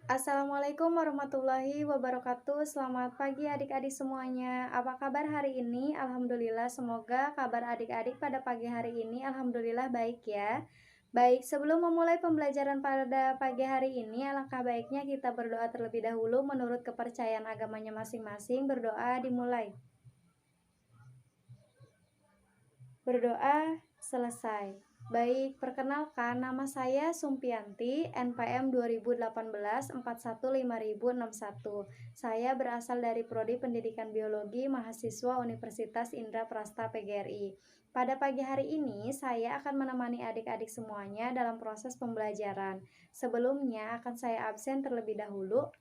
Assalamualaikum warahmatullahi wabarakatuh. Selamat pagi adik-adik semuanya. Apa kabar hari ini? Alhamdulillah, semoga kabar adik-adik pada pagi hari ini alhamdulillah baik ya. Baik, sebelum memulai pembelajaran pada pagi hari ini, alangkah baiknya kita berdoa terlebih dahulu menurut kepercayaan agamanya masing-masing. Berdoa dimulai. Berdoa selesai. Baik, perkenalkan nama saya Sumpianti, NPM 2018 415061. Saya berasal dari Prodi Pendidikan Biologi Mahasiswa Universitas Indra Prasta PGRI. Pada pagi hari ini, saya akan menemani adik-adik semuanya dalam proses pembelajaran. Sebelumnya akan saya absen terlebih dahulu.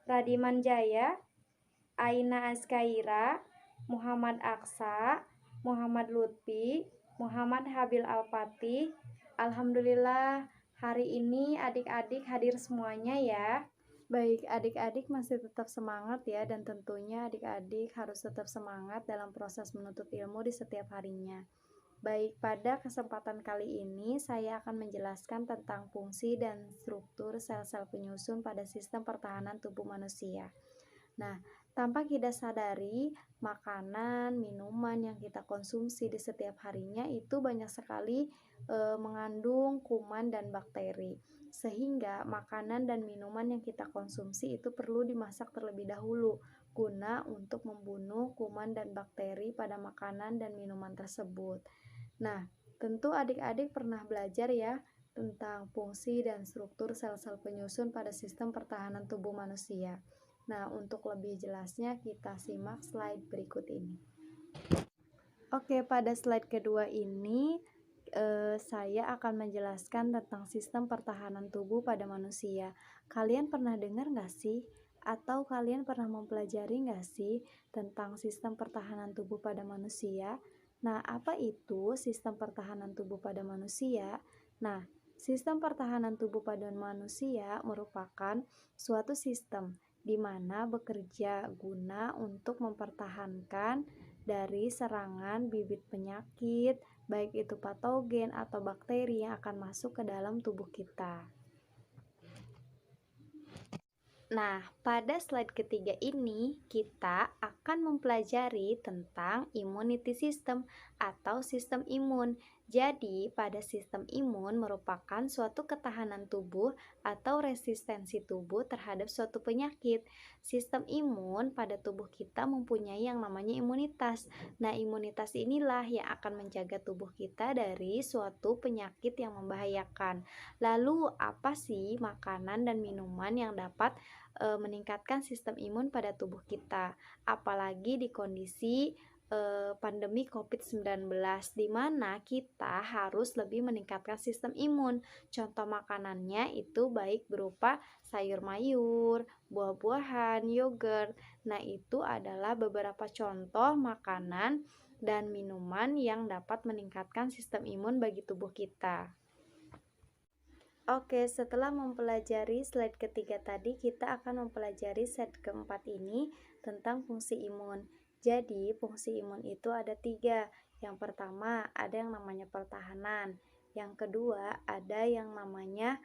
Radiman Jaya, Aina Askaira, Muhammad Aksa, Muhammad Lutfi, Muhammad Habil Alpati. Alhamdulillah, hari ini adik-adik hadir semuanya ya. Baik, adik-adik masih tetap semangat ya, dan tentunya adik-adik harus tetap semangat dalam proses menuntut ilmu di setiap harinya. Baik, pada kesempatan kali ini saya akan menjelaskan tentang fungsi dan struktur sel-sel penyusun pada sistem pertahanan tubuh manusia. Nah, tanpa kita sadari, makanan, minuman yang kita konsumsi di setiap harinya itu banyak sekali mengandung kuman dan bakteri. Sehingga makanan dan minuman yang kita konsumsi itu perlu dimasak terlebih dahulu guna untuk membunuh kuman dan bakteri pada makanan dan minuman tersebut. Nah, tentu adik-adik pernah belajar ya tentang fungsi dan struktur sel-sel penyusun pada sistem pertahanan tubuh manusia. Nah, untuk lebih jelasnya kita simak slide berikut ini. Oke, pada slide kedua ini saya akan menjelaskan tentang sistem pertahanan tubuh pada manusia. Kalian pernah dengar nggak sih? Atau kalian pernah mempelajari nggak sih tentang sistem pertahanan tubuh pada manusia? Nah, apa itu sistem pertahanan tubuh pada manusia? Nah, sistem pertahanan tubuh pada manusia merupakan suatu sistem di mana bekerja guna untuk mempertahankan dari serangan bibit penyakit, baik itu patogen atau bakteri yang akan masuk ke dalam tubuh kita. Nah, pada slide ketiga ini kita akan mempelajari tentang immunity system atau sistem imun. Jadi, pada sistem imun merupakan suatu ketahanan tubuh atau resistensi tubuh terhadap suatu penyakit. Sistem imun pada tubuh kita mempunyai yang namanya imunitas. Nah, imunitas inilah yang akan menjaga tubuh kita dari suatu penyakit yang membahayakan. Lalu, apa sih makanan dan minuman yang dapat meningkatkan sistem imun pada tubuh kita, apalagi di kondisi pandemi COVID-19 di mana kita harus lebih meningkatkan sistem imun. Contoh makanannya itu baik berupa sayur mayur, buah-buahan, yogurt. Nah, itu adalah beberapa contoh makanan dan minuman yang dapat meningkatkan sistem imun bagi tubuh kita. Oke, setelah mempelajari slide ketiga tadi, kita akan mempelajari slide keempat ini tentang fungsi imun. Jadi, fungsi imun itu ada 3. Yang pertama, ada yang namanya pertahanan. Yang kedua, ada yang namanya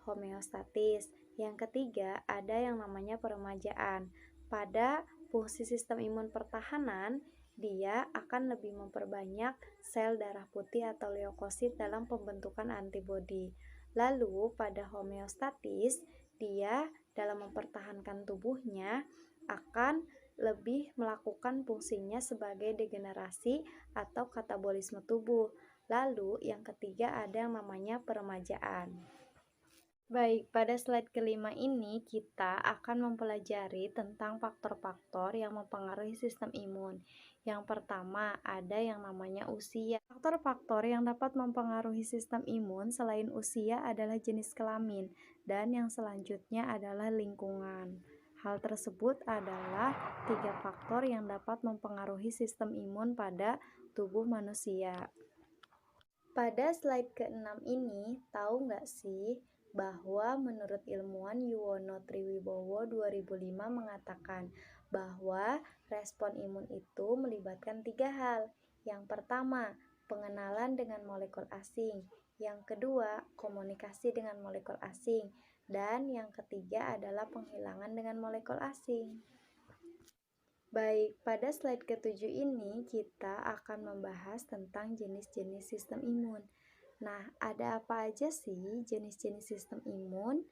homeostatis. Yang ketiga, ada yang namanya peremajaan. Pada fungsi sistem imun pertahanan, dia akan lebih memperbanyak sel darah putih atau leukosit dalam pembentukan antibodi. Lalu pada homeostatis, dia dalam mempertahankan tubuhnya akan lebih melakukan fungsinya sebagai degenerasi atau katabolisme tubuh. Lalu yang ketiga ada yang namanya peremajaan. Baik, pada slide kelima ini kita akan mempelajari tentang faktor-faktor yang mempengaruhi sistem imun. Yang pertama, ada yang namanya usia. Faktor-faktor yang dapat mempengaruhi sistem imun selain usia adalah jenis kelamin, dan yang selanjutnya adalah lingkungan. Hal tersebut adalah 3 faktor yang dapat mempengaruhi sistem imun pada tubuh manusia. Pada slide ke-6 ini, tahu nggak sih bahwa menurut ilmuwan Yuwono Triwibowo 2005 mengatakan bahwa respon imun itu melibatkan 3 hal. Yang pertama, pengenalan dengan molekul asing. Yang kedua, komunikasi dengan molekul asing. Dan yang ketiga adalah penghilangan dengan molekul asing. Baik, pada slide ketujuh ini kita akan membahas tentang jenis-jenis sistem imun. Nah, ada apa aja sih jenis-jenis sistem imun?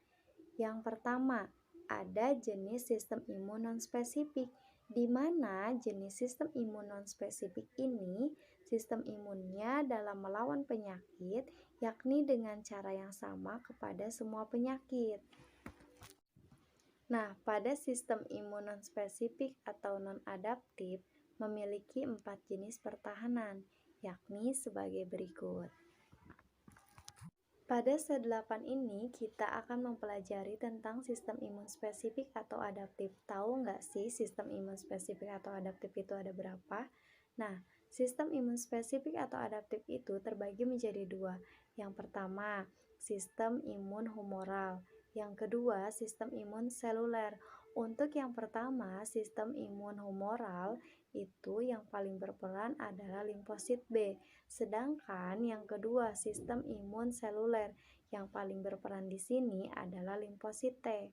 Yang pertama, ada jenis sistem imun non-spesifik, di mana jenis sistem imun non-spesifik ini sistem imunnya dalam melawan penyakit, yakni dengan cara yang sama kepada semua penyakit. Nah, pada sistem imun non-spesifik atau non-adaptif memiliki 4 jenis pertahanan, yakni sebagai berikut. Pada slide 8 ini, kita akan mempelajari tentang sistem imun spesifik atau adaptif. Tahu nggak sih sistem imun spesifik atau adaptif itu ada berapa? Nah, sistem imun spesifik atau adaptif itu terbagi menjadi dua. Yang pertama, sistem imun humoral. Yang kedua, sistem imun seluler. Untuk yang pertama, sistem imun humoral itu yang paling berperan adalah limfosit B. Sedangkan yang kedua, sistem imun seluler, yang paling berperan di sini adalah limfosit T.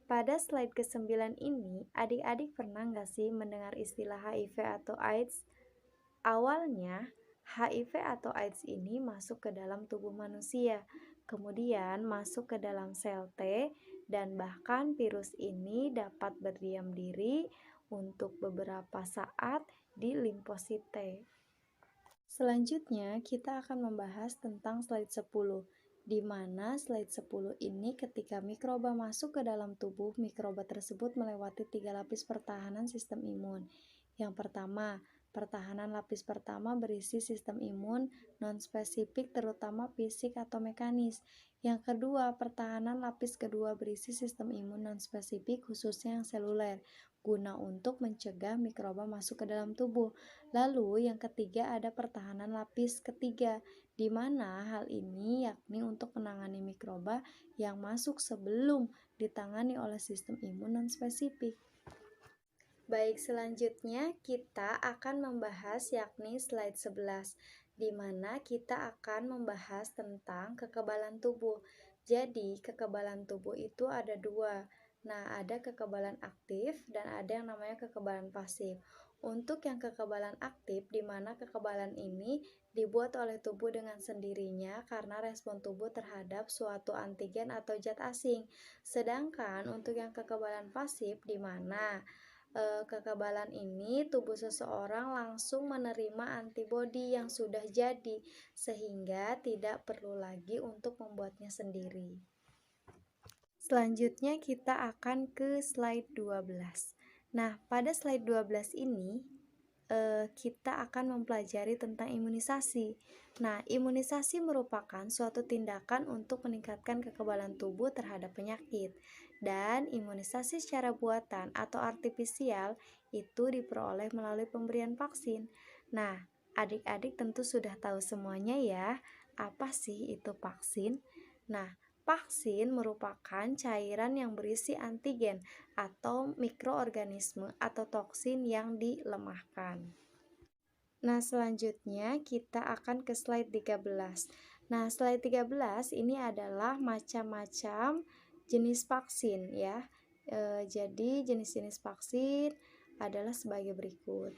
Pada slide ke-9 ini, adik-adik pernah nggak sih mendengar istilah HIV atau AIDS? Awalnya, HIV atau AIDS ini masuk ke dalam tubuh manusia, kemudian masuk ke dalam sel T, dan bahkan virus ini dapat berdiam diri untuk beberapa saat di limfosit T. Selanjutnya, kita akan membahas tentang slide 10, di mana slide 10 ini ketika mikroba masuk ke dalam tubuh, mikroba tersebut melewati 3 lapis pertahanan sistem imun. Yang pertama, pertahanan lapis pertama berisi sistem imun non-spesifik terutama fisik atau mekanis. Yang kedua, pertahanan lapis kedua berisi sistem imun non-spesifik khususnya yang seluler, guna untuk mencegah mikroba masuk ke dalam tubuh. Lalu yang ketiga ada pertahanan lapis ketiga, di mana hal ini yakni untuk menangani mikroba yang masuk sebelum ditangani oleh sistem imun non-spesifik. Baik, selanjutnya kita akan membahas yakni slide 11, di mana kita akan membahas tentang kekebalan tubuh. Jadi, kekebalan tubuh itu ada dua. Nah, ada kekebalan aktif dan ada yang namanya kekebalan pasif. Untuk yang kekebalan aktif, di mana kekebalan ini dibuat oleh tubuh dengan sendirinya karena respon tubuh terhadap suatu antigen atau zat asing. Sedangkan untuk yang kekebalan pasif, di mana kekebalan ini tubuh seseorang langsung menerima antibodi yang sudah jadi, sehingga tidak perlu lagi untuk membuatnya sendiri. Selanjutnya kita akan ke slide 12. Nah, pada slide 12 ini kita akan mempelajari tentang imunisasi. Nah, imunisasi merupakan suatu tindakan untuk meningkatkan kekebalan tubuh terhadap penyakit. Dan imunisasi secara buatan atau artifisial itu diperoleh melalui pemberian vaksin. Nah, adik-adik tentu sudah tahu semuanya ya, apa sih itu vaksin? Nah, vaksin merupakan cairan yang berisi antigen atau mikroorganisme atau toksin yang dilemahkan. Nah, selanjutnya kita akan ke slide 13. Nah, slide 13 ini adalah macam-macam jenis vaksin ya. Jadi jenis-jenis vaksin adalah sebagai berikut.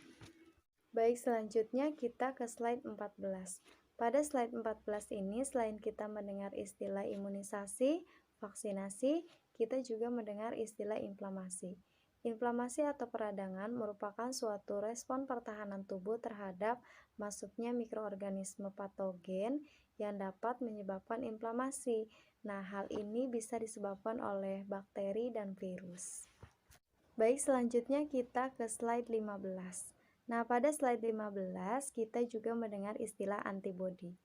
Baik, selanjutnya kita ke slide 14. Pada slide 14 ini, selain kita mendengar istilah imunisasi, vaksinasi, kita juga mendengar istilah inflamasi. Inflamasi atau peradangan merupakan suatu respon pertahanan tubuh terhadap masuknya mikroorganisme patogen yang dapat menyebabkan inflamasi. Nah, hal ini bisa disebabkan oleh bakteri dan virus. Baik, selanjutnya kita ke slide 15. Nah, pada slide 15 kita juga mendengar istilah antibodi.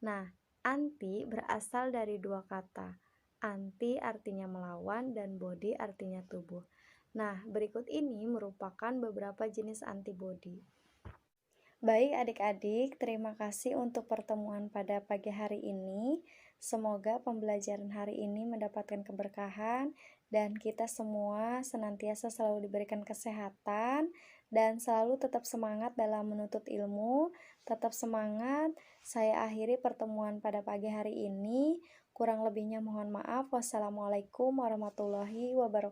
Nah, anti berasal dari dua kata. Anti artinya melawan dan body artinya tubuh. Nah, berikut ini merupakan beberapa jenis antibodi. Baik adik-adik, terima kasih untuk pertemuan pada pagi hari ini. Semoga pembelajaran hari ini mendapatkan keberkahan dan kita semua senantiasa selalu diberikan kesehatan dan selalu tetap semangat dalam menuntut ilmu. Tetap semangat. Saya akhiri pertemuan pada pagi hari ini. Kurang lebihnya mohon maaf. Wassalamualaikum warahmatullahi wabarakatuh.